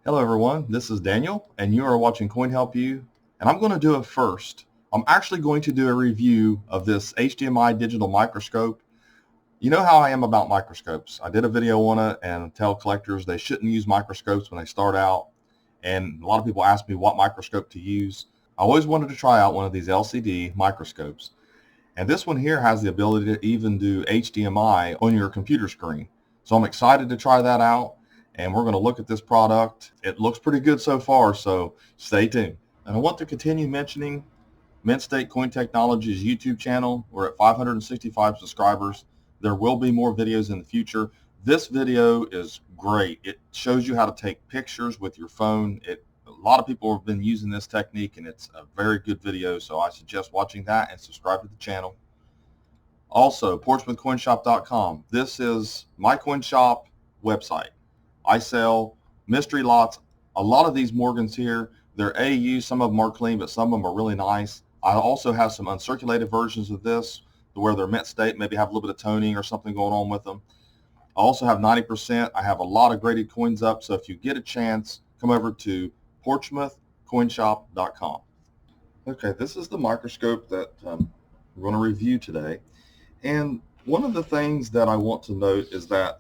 Hello everyone, this is Daniel and you are watching Coin Help You, and I'm going to do it first. I'm actually going to do a review of this HDMI digital microscope. You know how I am about microscopes. I did a video on it and tell collectors they shouldn't use microscopes when they start out, and a lot of people ask me what microscope to use. I always wanted to try out one of these LCD microscopes, and this one here has the ability to even do HDMI on your computer screen. So I'm excited to try that out, and we're going to look at this product. It looks pretty good so far, so stay tuned. And I want to continue mentioning Mint State Coin Technology's YouTube channel. We're at 565 subscribers. There will be more videos in the future. This video is great. It shows you how to take pictures with your phone. A lot of people have been using this technique, and it's a very good video, so I suggest watching that and subscribe to the channel. Also, PortsmouthCoinShop.com. This is my coin shop website. I sell mystery lots. A lot of these Morgans here, they're AU. Some of them are clean, but some of them are really nice. I also have some uncirculated versions of this where they're mint state, maybe have a little bit of toning or something going on with them. I also have 90%. I have a lot of graded coins up, so if you get a chance, come over to PortsmouthCoinShop.com. Okay, this is the microscope that we're going to review today. And one of the things that I want to note is that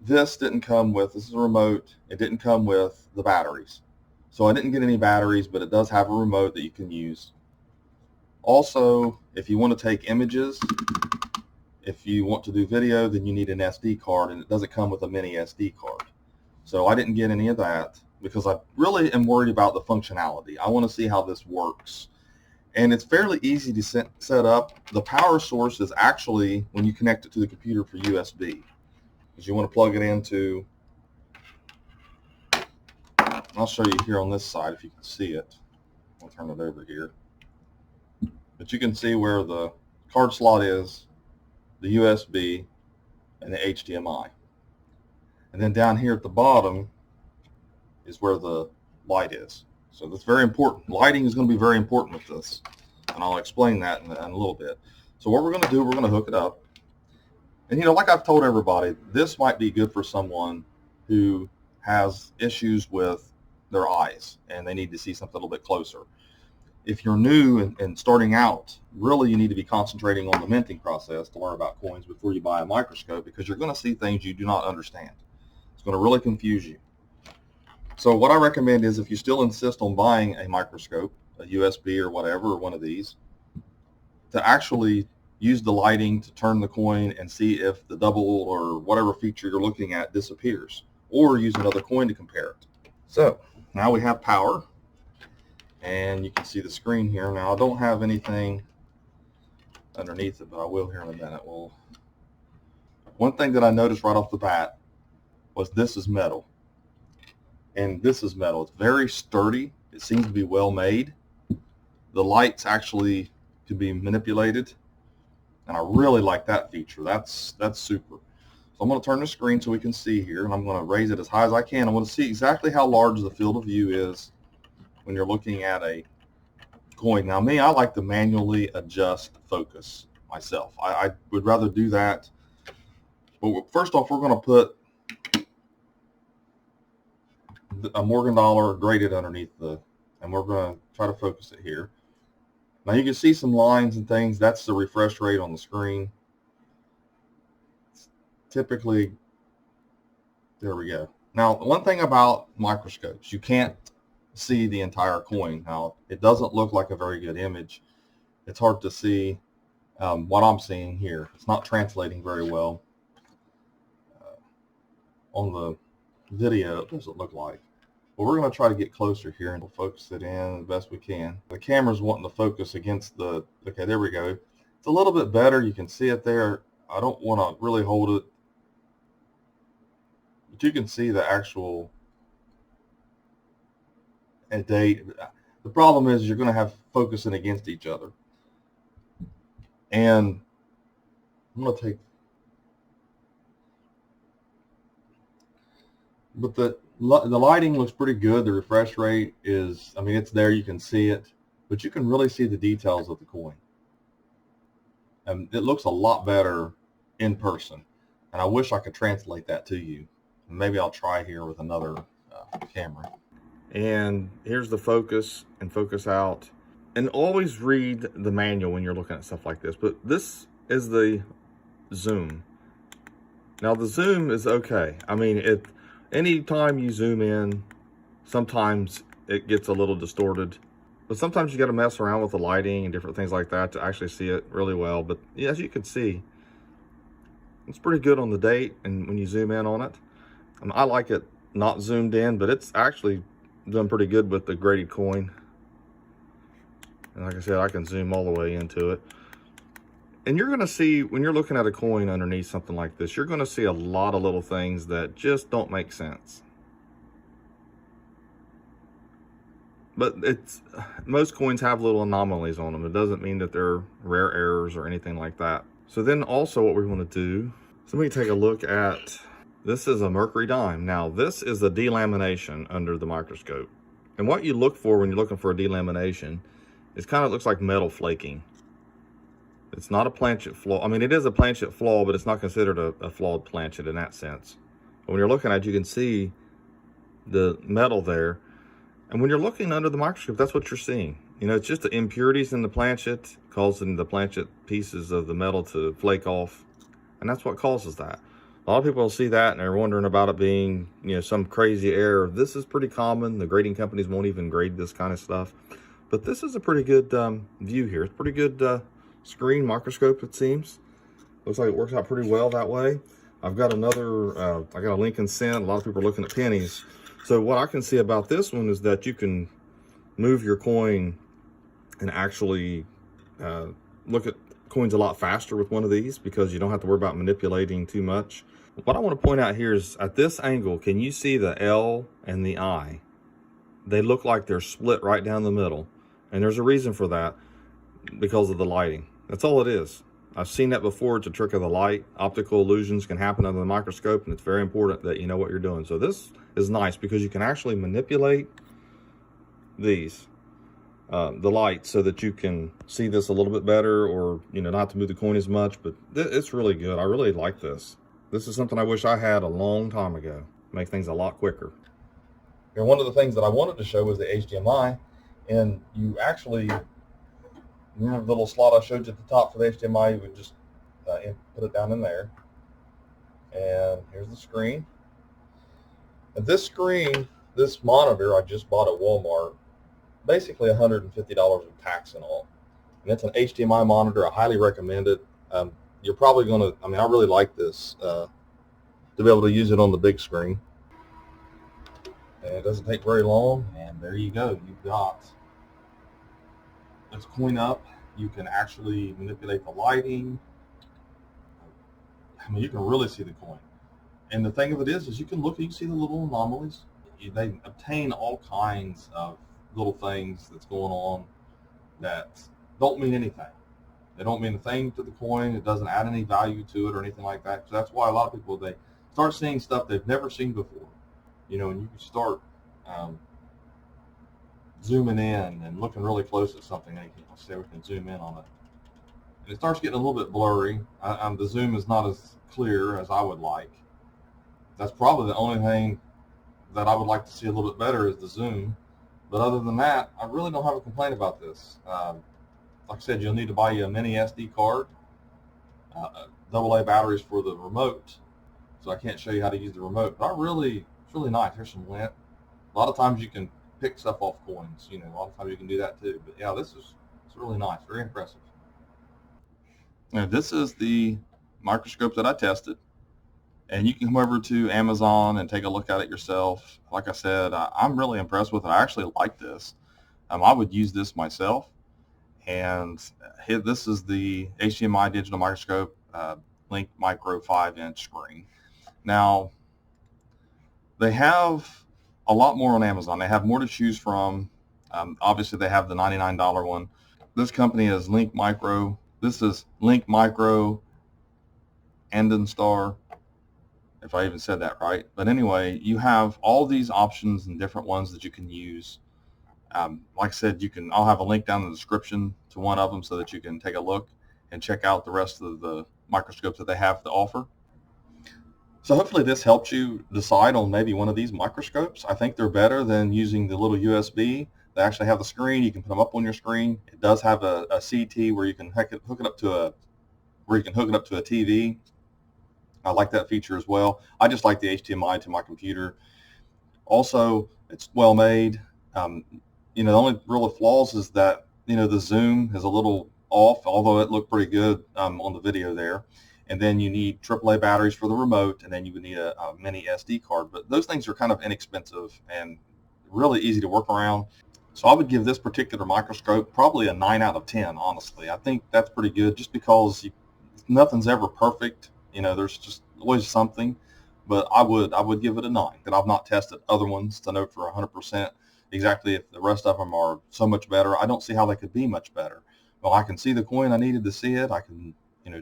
this is a remote, it didn't come with the batteries. So I didn't get any batteries, but it does have a remote that you can use. Also, if you want to take images, if you want to do video, then you need an SD card, and it doesn't come with a mini SD card. So I didn't get any of that because I really am worried about the functionality. I want to see how this works. And it's fairly easy to set up. The power source is actually when you connect it to the computer for USB. Because you want to plug it into, I'll show you here on this side if you can see it. I'll turn it over here. But you can see where the card slot is, the USB, and the HDMI. And then down here at the bottom is where the light is. So that's very important. Lighting is going to be very important with this, and I'll explain that in a little bit. So what we're going to do, we're going to hook it up. And like I've told everybody, this might be good for someone who has issues with their eyes and they need to see something a little bit closer. If you're new and starting out, really you need to be concentrating on the minting process to learn about coins before you buy a microscope, because you're going to see things you do not understand. It's going to really confuse you. So what I recommend is, if you still insist on buying a microscope, a USB or whatever, or one of these, to actually use the lighting to turn the coin and see if the double or whatever feature you're looking at disappears, or use another coin to compare it. So now we have power, and you can see the screen here. Now I don't have anything underneath it, but I will here in a minute. Well, one thing that I noticed right off the bat was this is metal. And this is metal. It's very sturdy. It seems to be well made. The lights actually can be manipulated, and I really like that feature. That's super. So I'm going to turn the screen so we can see here, and I'm going to raise it as high as I can. I want to see exactly how large the field of view is when you're looking at a coin. Now me, I like to manually adjust focus myself. I would rather do that. But first off, we're going to put a Morgan dollar graded underneath and we're going to try to focus it here. Now you can see some lines and things. That's the refresh rate on the screen. Typically, there we go. Now, one thing about microscopes, you can't see the entire coin. Now, it doesn't look like a very good image. It's hard to see what I'm seeing here. It's not translating very well on the video. It doesn't look like. But we're going to try to get closer here, and we'll focus it in the best we can. The camera's wanting to focus against the, okay, there we go. It's a little bit better. You can see it there. I don't want to really hold it, but you can see the actual date. The problem is you're going to have focusing against each other. And I'm going to take, but the lighting looks pretty good. The refresh rate is, I mean, it's there. You can see it, but you can really see the details of the coin. And it looks a lot better in person. And I wish I could translate that to you. Maybe I'll try here with another camera. And here's the focus and focus out. And always read the manual when you're looking at stuff like this. But this is the zoom. Now the zoom is okay. I mean, anytime you zoom in, sometimes it gets a little distorted. But sometimes you got to mess around with the lighting and different things like that to actually see it really well. But yeah, as you can see, it's pretty good on the date and when you zoom in on it. I like it not zoomed in, but it's actually done pretty good with the graded coin. And like I said, I can zoom all the way into it. And you're going to see, when you're looking at a coin underneath something like this, you're going to see a lot of little things that just don't make sense. But most coins have little anomalies on them. It doesn't mean that they're rare errors or anything like that. So then also what we want to do, so let me take a look at, this is a mercury dime. Now this is a delamination under the microscope. And what you look for when you're looking for a delamination is kind of looks like metal flaking. It's not a planchet flaw. I mean, it is a planchet flaw, but it's not considered a flawed planchet in that sense. But when you're looking at it, you can see the metal there. And when you're looking under the microscope, that's what you're seeing. You know, it's just the impurities in the planchet causing the planchet pieces of the metal to flake off. And that's what causes that. A lot of people will see that and they're wondering about it being, you know, some crazy error. This is pretty common. The grading companies won't even grade this kind of stuff. But this is a pretty good view here. It's pretty good screen microscope, it seems. Looks like it works out pretty well that way. I've got another, I got a Lincoln cent. A lot of people are looking at pennies. So what I can see about this one is that you can move your coin and actually look at coins a lot faster with one of these because you don't have to worry about manipulating too much. What I want to point out here is at this angle, can you see the L and the I? They look like they're split right down the middle. And there's a reason for that because of the lighting. That's all it is. I've seen that before. It's a trick of the light. Optical illusions can happen under the microscope, and it's very important that you know what you're doing. So this is nice because you can actually manipulate these, the light, so that you can see this a little bit better, or, you know, not to move the coin as much. But it's really good. I really like this. This is something I wish I had a long time ago. Make things a lot quicker. And one of the things that I wanted to show was the HDMI, and you actually, remember the little slot I showed you at the top for the HDMI? You would just put it down in there. And here's the screen. And this screen, this monitor I just bought at Walmart, basically $150 with tax and all. And it's an HDMI monitor. I highly recommend it. You're probably going to, I mean, I really like this to be able to use it on the big screen. And it doesn't take very long. And there you go. You've got, let's coin up. You can actually manipulate the lighting. I mean, you can really see the coin. And the thing of it is you can look, you can see the little anomalies. They obtain all kinds of little things that's going on that don't mean anything. They don't mean a thing to the coin. It doesn't add any value to it or anything like that. So that's why a lot of people, they start seeing stuff they've never seen before. You know, and you can start zooming in and looking really close at something. Let's say we can zoom in on it. And it starts getting a little bit blurry. The zoom is not as clear as I would like. That's probably the only thing that I would like to see a little bit better is the zoom. But other than that, I really don't have a complaint about this. Like I said, you'll need to buy you a mini SD card, AA batteries for the remote. So I can't show you how to use the remote. But it's really nice. Here's some lint. A lot of times you can pick stuff off coins. You know, a lot of times you can do that too. But yeah, it's really nice. Very impressive. Now, this is the microscope that I tested. And you can come over to Amazon and take a look at it yourself. Like I said, I'm really impressed with it. I actually like this. I would use this myself. And this is the HDMI digital microscope Linkmicro 5-inch screen. Now, they have a lot more on Amazon. They have more to choose from. Obviously, they have the $99 one. This company is Linkmicro. This is Linkmicro Andenstar, if I even said that right. But anyway, you have all these options and different ones that you can use. Like I said, I'll have a link down in the description to one of them so that you can take a look and check out the rest of the microscopes that they have to offer. So hopefully this helps you decide on maybe one of these microscopes. I think they're better than using the little USB. They actually have the screen. You can put them up on your screen. It does have a CT where you can hook it up to a TV. I like that feature as well. I just like the HDMI to my computer. Also, it's well made. Um, the only real flaws is that the zoom is a little off, although it looked pretty good on the video there. And then you need AAA batteries for the remote, and then you would need a mini SD card. But those things are kind of inexpensive and really easy to work around. So I would give this particular microscope probably a 9 out of 10, honestly. I think that's pretty good just because nothing's ever perfect. There's just always something. But I would give it a 9. That I've not tested other ones to know for 100% exactly if the rest of them are so much better. I don't see how they could be much better. Well, I can see the coin I needed to see it. I can,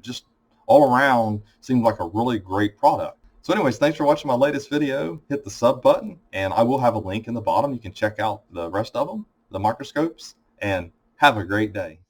just all around seems like a really great product. So anyways, thanks for watching my latest video. Hit the sub button, and I will have a link in the bottom. You can check out the rest of them, the microscopes, and have a great day.